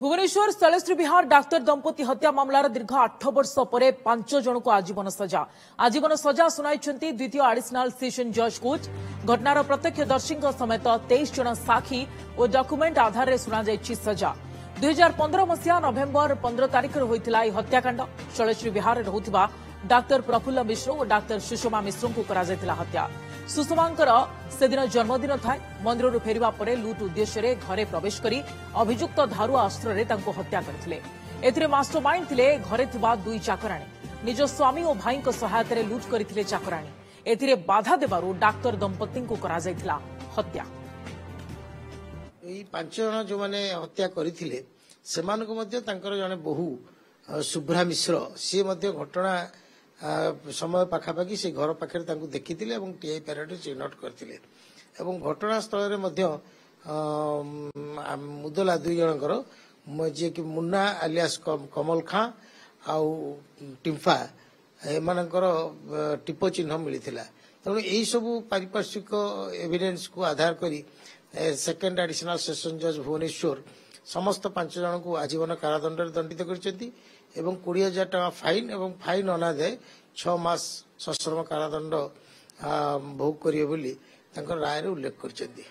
भुवनेश्वर शैलेश्री विहार doctor दंपति हत्या मामलार दीर्घ 8 वर्ष पर 5 जन को आजीवन सजा सुनाई द्वितीय एडिशनल सेशन जज कोर्ट। घटनार प्रत्यक्षदर्शी समेत 23 जन साक्षी और डॉक्यूमेंट आधार में शुणा सजा। 2015 मसीहा नवेम्बर 15 तारिख होता हत्याकांड। शैलेश्री विहार रहुथिबा डाक्तर प्रफुल्ल मिश्र और डाक्तर सुषमा मिश्र को करा हत्या। सुषमांकर से दिन जन्मदिन थाए। मंदिर फेरिबा परे लुट उद्देश्य घरे प्रवेश करी अभियुक्त धारुआ अस्त्र हत्या करथिले। एथिरे मास्टरमाइंड थिले घरे थिबा दुई चाकराणी। निज स्वामी और भाई सहायता लुट करथिले चाकराणी। एथिरे बाधा देबारु डाक्तर दंपति को करा जायथिला हत्या। पांच जन जो माने हत्या करथिले सेमानको मध्ये तांकर जने बहु शुभ्रा मिश्र सी मध्ये घटना समय पाखापाखि से घर पाखे देखी टीआई पैरेड चिन्हट करते घटनास्थल मुदला दुई जनकर जी कि मुन्ना आलियास कमल खां आउ टिम्फा एमानकर टिप चिन्ह मिलता। तेणु यही सब पारिपार्श्विक एविडेंस को आधार करी सेकेंड एडिशनल सेशन जज भुवनेश्वर समस्त 5 जन को आजीवन कारादंड दंडित करछंती एवं 20,000 टका फाइन एवं फाइन अनादे 6 मास सश्रम कारादंड भोग करिए बोली राय उल्लेख करछंती।